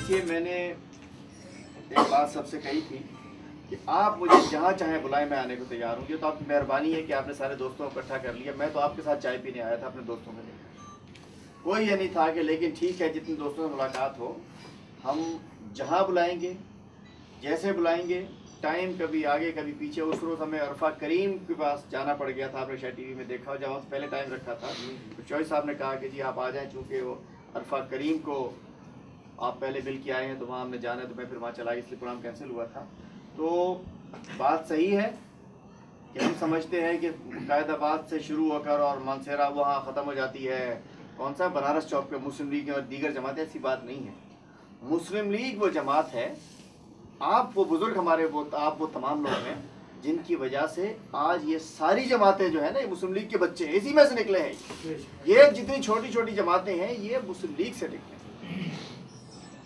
देखिए, मैंने एक बात सबसे कही थी कि आप मुझे जहाँ चाहें बुलाएं, मैं आने को तैयार हूँ। ये तो आपकी मेहरबानी है कि आपने सारे दोस्तों को इकट्ठा कर लिया। मैं तो आपके साथ चाय पीने आया था अपने दोस्तों को लेकर। कोई ये नहीं था कि लेकिन ठीक है, जितने दोस्तों से मुलाकात हो, हम जहाँ बुलाएंगे, जैसे बुलाएंगे, टाइम कभी आगे कभी पीछे। उस रोज़ हमें अरफा करीम के पास जाना पड़ गया था, आपने शायद टीवी में देखा हो, जब पहले टाइम रखा था तो चौधरी साहब ने कहा कि जी आप आ जाएँ, चूँकि वो अरफा करीम को आप पहले बिल के आए हैं तो वहाँ हमने जाना है, तो मैं फिर वहाँ चला गया, इसलिए प्रोग्राम कैंसिल हुआ था। तो बात सही है कि हम समझते हैं कि कायदाबाद से शुरू होकर और मानसेरा वहाँ ख़त्म हो जाती है, कौन सा बनारस चौक पे मुस्लिम लीग और दीगर जमातें, ऐसी बात नहीं है। मुस्लिम लीग वो जमात है, आप वो बुज़ुर्ग हमारे, वो आप वो तमाम लोग हैं जिनकी वजह से आज ये सारी जमातें जो है ना, ये मुस्लिम लीग के बच्चे इसी में से निकले हैं। ये जितनी छोटी छोटी जमातें हैं ये मुस्लिम लीग से निकले हैं।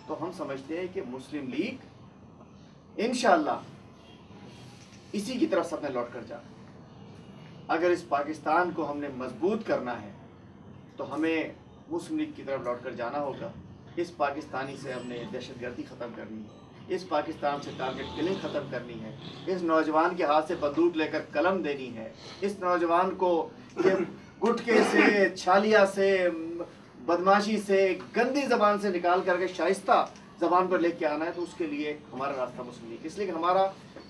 तो हम समझते हैं कि मुस्लिम लीग इंशाअल्लाह इसी की तरफ सबने लौट कर जाना। अगर इस पाकिस्तान को हमने मजबूत करना है तो हमें मुस्लिम लीग की तरफ लौट कर जाना होगा। इस पाकिस्तानी से हमने दहशतगर्दी ख़त्म करनी है, इस पाकिस्तान से टारगेट किलिंग ख़त्म करनी है, इस नौजवान के हाथ से बंदूक लेकर कलम देनी है, इस नौजवान को ये गुटके से, छालिया से, बदमाशी से, गंदी ज़बान से निकाल करके शाइस्ता ज़बान पर लेके आना है। तो उसके लिए हमारा रास्ता मुस्लिम लीग, इसलिए कि हमारा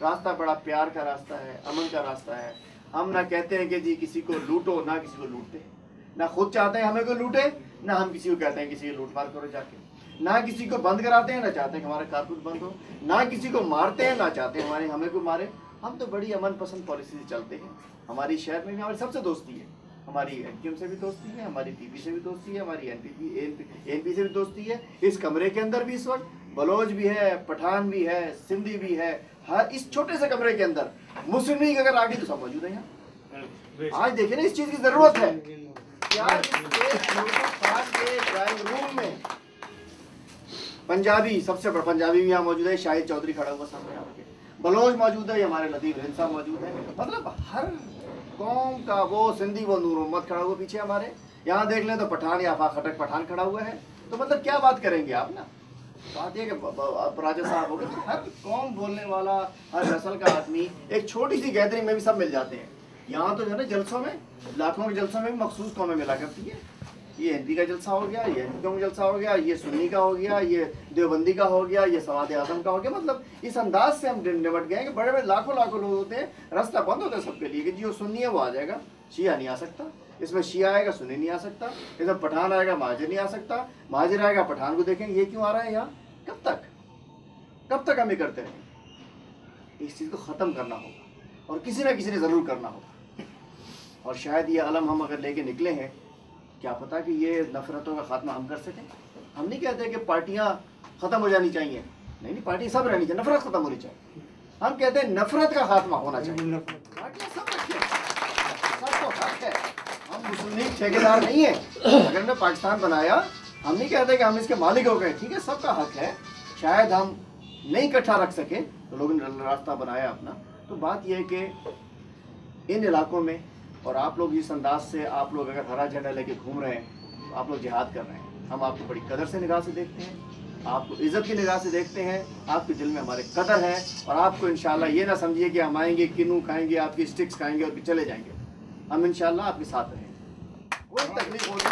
रास्ता बड़ा प्यार का रास्ता है, अमन का रास्ता है। हम ना कहते हैं कि जी किसी को लूटो, ना किसी को लूटते हैं, ना खुद चाहते हैं हमें कोई लूटे, ना हम किसी को कहते हैं किसी को लूट मार करो जाके, ना किसी को बंद कराते हैं, ना चाहते हैं कि हमारा कारतूस बंद हो, ना किसी को मारते हैं, ना चाहते हैं हमें कोई मारे। हम तो बड़ी अमन पसंद पॉलिसी से चलते हैं। हमारी शहर में भी हमारी सबसे दोस्ती है, हमारी एनक्यूएम से भी दोस्ती है, हमारी पीपी से भी दोस्ती है, हमारी एनपी से भी दोस्ती है। इस कमरे के अंदर भी इस वक्त बलोच भी है, पठान भी है, सिंधी भी है। हर इस छोटे से कमरे के अंदर मुस्लिम लीग अगर आगे तो सब मौजूद है यहाँ। आज देखिए ना, इस चीज़ की ज़रूरत है कि आज ड्राइंग रूम में पंजाबी, सबसे बड़ा पंजाबी भी यहाँ मौजूद है, शाहिद चौधरी खड़ा हुआ सामने आपके, बलोच मौजूद है, हमारे लतीफ़ हिंद साहब मौजूद है। मतलब हर कौम का, वो सिंधी, वो नूर मोहम्मद खड़ा हुआ पीछे हमारे। यहाँ देख लें तो पठान या आफा खटक पठान खड़ा हुआ है। तो मतलब क्या बात करेंगे आप ना, बात यह कि राजा साहब हो गए, तो हर कौम बोलने वाला, हर नस्ल का आदमी एक छोटी सी गैदरिंग में भी सब मिल जाते हैं। यहाँ तो जो है ना, जलसों में, लाखों के जलसों में भी मखसूस कौमें मिला करती है। ये एनपी का जलसा हो गया, ये एनपी का जलसा हो गया, ये सुन्नी का हो गया, ये देवबंदी का हो गया, ये सवाद आजम का हो गया। मतलब इस अंदाज से हम निमट गए कि बड़े बड़े लाखों लाखों लोग होते हैं, रास्ता बंद होता है सबके लिए कि जो सुन्नी है वो आ जाएगा, शिया नहीं आ सकता, इसमें शिया आएगा सुन्नी नहीं आ सकता, इसमें पठान आएगा महाजिर नहीं आ सकता, महाजिर आएगा पठान को देखेंगे ये क्यों आ रहा है यहाँ। कब तक हम ये करते रहेंगे? इस चीज़ को ख़त्म करना होगा और किसी ना किसी ने ज़रूर करना होगा। और शायद ये अलम हम अगर लेके निकले हैं, क्या पता कि ये नफ़रतों का खात्मा हम कर सकें। हम नहीं कहते कि पार्टियां ख़त्म हो जानी चाहिए, नहीं, पार्टी सब रहनी चाहिए, नफ़रत ख़त्म होनी चाहिए। हम कहते हैं नफ़रत का खात्मा होना चाहिए। पार्टियां सब रखिए, सबको हक है। हम मुस्लिम लीग ठेकेदार नहीं है। अगर हमने पाकिस्तान बनाया, हम नहीं कहते कि हम इसके मालिक हो गए, ठीक है, सबका हक है। शायद हम नहीं इकट्ठा रख सके तो लोगों ने रास्ता बनाया अपना। तो बात यह है कि इन इलाकों में, और आप लोग इस अंदाज से, आप लोग अगर हरा झंडा लेके घूम रहे हैं तो आप लोग जिहाद कर रहे हैं। हम आपको बड़ी कदर से निगाह से देखते हैं, आपको इज़्ज़त की निगाह से देखते हैं, आपके दिल में हमारे कदर है। और आपको इंशाल्लाह ये ना समझिए कि हम आएंगे, किन्नू खाएंगे, आपकी स्टिक्स खाएंगे और चले जाएंगे। हम इंशाल्लाह आपके साथ रहेंगे, कोई तकलीफ होगी।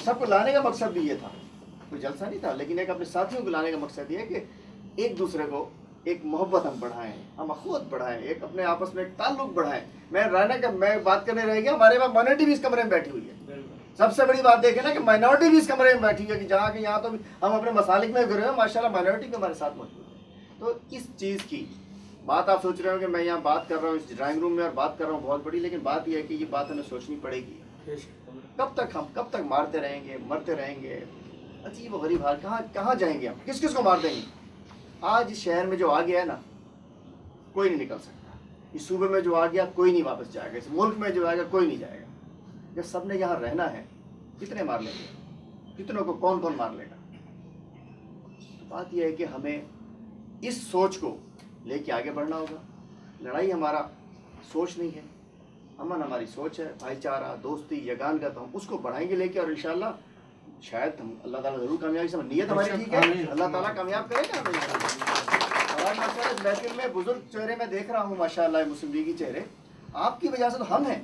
सबको लाने का मकसद भी ये था, कोई जलसा नहीं था, लेकिन एक अपने साथियों को लाने का मकसद ये है कि एक दूसरे को एक मोहब्बत हम बढ़ाएं, हम अखुवत बढ़ाएं, एक अपने आपस में एक ताल्लुक बढ़ाएं। मैं बात करने रह गया, हमारे पास माइनॉरिटी भी इस कमरे में बैठी हुई है। सबसे बड़ी बात देखें ना कि माइनॉरिटी भी इस कमरे में बैठी हुई है, कि जहाँ के यहाँ तो हम अपने मसालिक में गिरे हैं, माशाल्लाह माइनॉरिटी भी हमारे साथ मौजूद है। तो इस चीज़ की बात आप सोच रहे हो कि मैं यहाँ बात कर रहा हूँ इस ड्राइंग रूम में और बात कर रहा हूँ बहुत बड़ी, लेकिन बात यह है कि ये बात हमें सोचनी पड़ेगी। कब तक मारते रहेंगे, मरते रहेंगे, अजीब व गरीब हाल। कहाँ जाएंगे हम, किस किस को मार देंगे? आज इस शहर में जो आ गया है ना, कोई नहीं निकल सकता। इस सूबे में जो आ गया कोई नहीं वापस जाएगा, इस मुल्क में जो आएगा कोई नहीं जाएगा। जब सब ने यहाँ रहना है, कितने मार लेंगे, कितनों को कौन कौन मार लेगा? तो बात यह है कि हमें इस सोच को लेके आगे बढ़ना होगा। लड़ाई हमारा सोच नहीं है, अमन हमारी सोच है, भाईचारा, दोस्ती, यगानगत, हम उसको बढ़ाएंगे लेके, और इंशाल्लाह शायद हम अल्लाह ताला जरूर कामयाबी से, नीयत हमारी ठीक है, अल्लाह ताला कामयाब करेगा हमें। और माशाल्लाह इस महफिल में बुजुर्ग चेहरे में देख रहा हूँ माशाल्लाह, मुस्लिम लीगी चेहरे, आपकी वजह से तो हम हैं।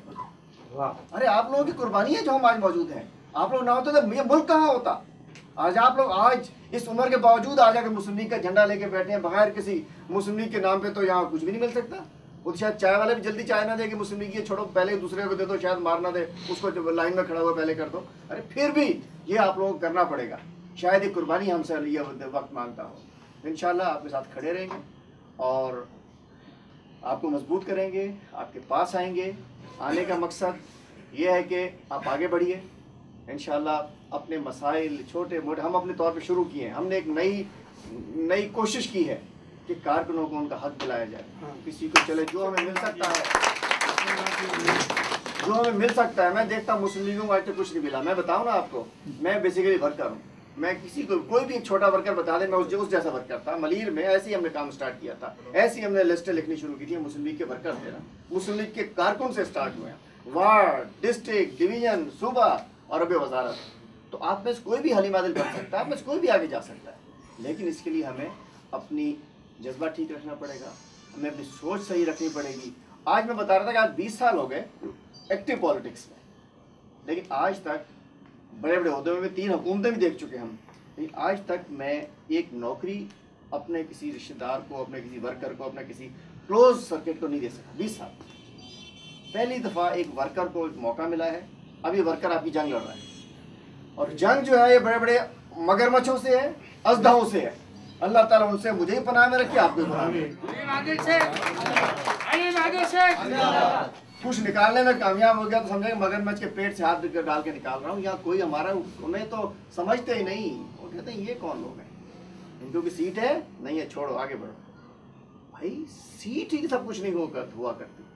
अरे आप लोगों की कुर्बानी है जो हम आज मौजूद हैं। आप लोग ना होते तो ये मुल्क कहाँ होता। आज आप लोग आज इस उम्र के बावजूद आ जाकर मुस्लिम लीग का झंडा लेके बैठे हैं, बगैर किसी मुस्लिम लीग के नाम पे तो यहाँ कुछ भी नहीं मिल सकता। वो शायद चाय वाले भी जल्दी चाय ना दे कि मुस्लिम लीग ये छोड़ो, पहले दूसरे को दे दो, शायद मार ना दे उसको, जो लाइन में खड़ा हुआ पहले कर दो। अरे फिर भी ये आप लोगों को करना पड़ेगा, शायद ये कुर्बानी हमसे ये वक्त मांगता हो। इंशाल्लाह आपके साथ खड़े रहेंगे और आपको मजबूत करेंगे, आपके पास आएंगे। आने का मकसद ये है कि आप आगे बढ़िए इंशाल्लाह। अपने मसाइल छोटे मोटे हम अपने तौर पे शुरू किए हैं। हमने एक नई कोशिश की है कि कारकुनों को उनका हक दिलाया जाए। किसी को चले जो हमें मिल सकता है, जो हमें मिल सकता है। मैं देखता हूँ मुस्लिम लीगों को आज तक कुछ नहीं मिला। मैं बताऊँ ना आपको, मैं बेसिकली वर्कर हूँ। मैं किसी को कोई भी एक छोटा वर्कर बता दे, मैं उस जैसा वर्कर था। मलीर में ऐसे ही हमने काम स्टार्ट किया था, ऐसे ही हमने लिस्टें लिखनी शुरू की थी। मुस्लिम लीग के वर्कर थे ना, मुस्लिम लीग के कारकुन से स्टार्ट हुए हैं। वार्ड, डिस्ट्रिक्ट, डिवीजन, सूबा और अब वजारत। तो आप में से कोई भी हलीम आदिल बन सकता है, आप में से कोई भी आगे जा सकता है। लेकिन इसके लिए हमें अपनी जज्बा ठीक रखना पड़ेगा, हमें अपनी सोच सही रखनी पड़ेगी। आज मैं बता रहा था कि आज 20 साल हो गए एक्टिव पॉलिटिक्स में, लेकिन आज तक बड़े बड़े ओहदे में 3 हुकूमतें भी देख चुके हम, लेकिन आज तक मैं एक नौकरी अपने किसी रिश्तेदार को, अपने किसी वर्कर को, अपने किसी क्लोज सर्किट को नहीं दे सका। 20 साल पहली दफ़ा एक वर्कर को एक मौका मिला है। अब ये वर्कर आपकी जंग लड़ रहा है, और जंग जो है ये बड़े बड़े मगरमच्छों से है, अजदाहों से है। अल्लाह ताला उनसे मुझे ही पनाह में रखे, आपको पनाह में। कुछ निकालने में कामयाब हो गया तो समझे मगरमच्छ के पेट से हाथ डाल के निकाल रहा हूँ। यहाँ कोई हमारा, उन्हें तो समझते ही नहीं। वो कहते हैं ये कौन लोग हैं, इनको की सीट है नहीं है, छोड़ो आगे बढ़ो। भाई सीट ही सब कुछ नहीं हुआ करती।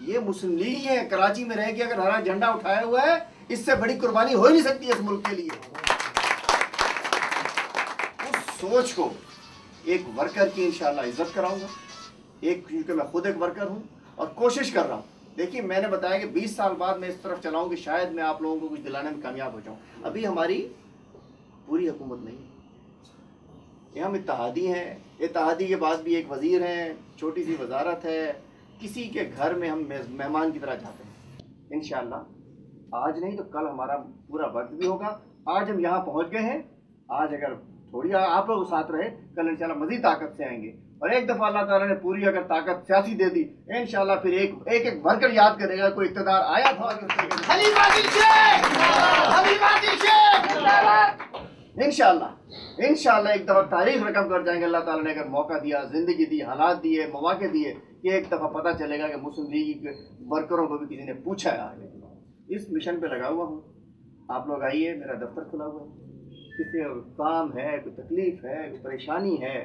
ये मुस्लिम लीग ही है, कराची में रह के अगर हरा झंडा उठाया हुआ है, इससे बड़ी कुर्बानी हो ही नहीं सकती इस मुल्क के लिए। उस सोच को एक वर्कर की इंशाल्लाह इज्जत कराऊंगा। एक क्योंकि मैं खुद एक वर्कर हूं और कोशिश कर रहा हूं। देखिए मैंने बताया कि 20 साल बाद मैं इस तरफ चलाऊं कि शायद मैं आप लोगों को कुछ दिलाने में कामयाब हो जाऊं। अभी हमारी पूरी हुकूमत नहीं है, हम इत्तेहादी हैं। इत्तेहादी के बाद भी एक वजीर हैं, छोटी सी वजारत है, किसी के घर में हम मेहमान की तरह जाते हैं। इंशाल्लाह आज नहीं तो कल हमारा पूरा वक्त भी होगा। आज हम यहाँ पहुँच गए हैं, आज अगर थोड़ी आप लोग साथ रहे, कल इंशाल्लाह मज़ीद ताकत से आएंगे। और एक दफ़ा अल्लाह ताला ने पूरी अगर ताकत सियासी दे दी, इंशाल्लाह फिर एक वर्कर याद करेगा कोई इक़्तिदार आया था। इंशाल्लाह एक दफ़ा तारीख रकम कर जाएंगे। अल्लाह ताला ने अगर मौका दिया, ज़िंदगी दी, हालात दिए, मौके दिए, कि एक दफ़ा पता चलेगा कि मुस्लिम लीग के वर्करों को भी किसी ने पूछा है। आगे इस मिशन पे लगा हुआ हूँ। आप लोग आइए, मेरा दफ्तर खुला हुआ है। किसी काम है, कोई तकलीफ़ है, कोई परेशानी है,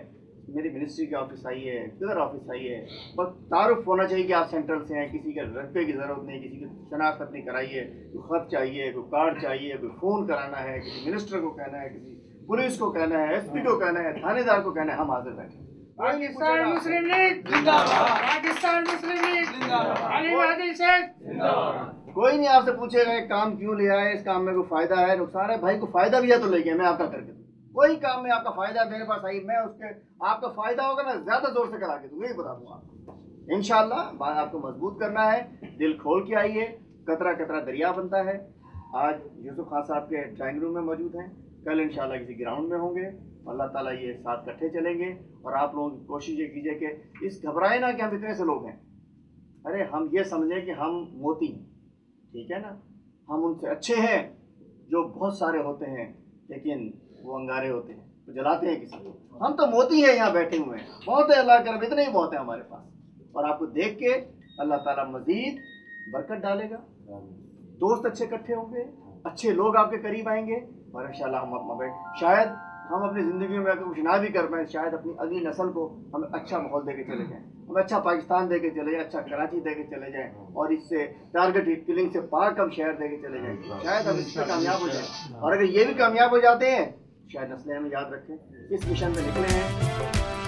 मेरी मिनिस्ट्री के ऑफिस आइए, किधर ऑफिस आइए। बस तारुफ होना चाहिए कि आप सेंट्रल से हैं। किसी के रुपये की ज़रूरत नहीं, किसी की शनाख्त अपनी कराइए। कोई ख़त चाहिए, कोई कार्ड चाहिए, कोई फ़ोन कराना है, किसी मिनिस्टर को कहना है, किसी पुलिस को कहना है, SP को कहना है, थानेदार को कहना है, हम हाजिर बैठे। पाकिस्तान मुस्लिम लीग जिंदाबाद, पाकिस्तान मुस्लिम लीग जिंदाबाद, हलीम आदिल शेख जिंदाबाद। कोई नहीं आपसे पूछेगा ये काम क्यों लिया है, इस काम में कोई फ़ायदा है, नुकसान है। भाई को फ़ायदा भी है तो ले गया, मैं आपका करके दूँ। कोई काम में आपका फ़ायदा है, मेरे पास आई, मैं उसके आपका फ़ायदा होगा, मैं ज़्यादा ज़ोर से करा के दूँगा, यही बता दूँगा आपको। इंशाल्लाह बात आपको मजबूत करना है, दिल खोल के आइए। कतरा कतरा दरिया बनता है। आज यूसुफ खान साहब के ड्राइंग रूम में मौजूद हैं, कल इंशाल्लाह किसी ग्राउंड में होंगे। अल्लाह ताला ये साथ इकट्ठे चलेंगे। और आप लोगों की कोशिश ये कीजिए कि इस घबराए ना कि हम इतने से लोग हैं। अरे हम ये समझें कि हम मोती हैं, ठीक है ना, हम उनसे अच्छे हैं जो बहुत सारे होते हैं लेकिन वो अंगारे होते हैं, तो जलाते हैं किसी को। हम तो मोती हैं, यहाँ बैठे हुए हैं, बहुत है अल्लाह करम, इतने ही बहुत है हमारे पास। और आपको देख के अल्लाह ताला मजीद बरकत डालेगा। दोस्त अच्छे इकट्ठे होंगे, अच्छे लोग आपके करीब आएंगे और इंशाल्लाह हम शायद हम अपनी ज़िंदगी में अगर कुछ ना भी कर पाएँ, शायद अपनी अगली नस्ल को हम अच्छा माहौल दे के चले जाएँ, हम अच्छा पाकिस्तान दे के चले जाएँ, अच्छा कराची दे के चले जाएँ, और इससे टारगेट किलिंग से पाक हम शहर दे के चले जाएँ। शायद हम इस पर कामयाब हो जाएँ। और अगर ये भी कामयाब हो जाते हैं, शायद नस्लें हमें याद रखें। इस मिशन में निकले हैं।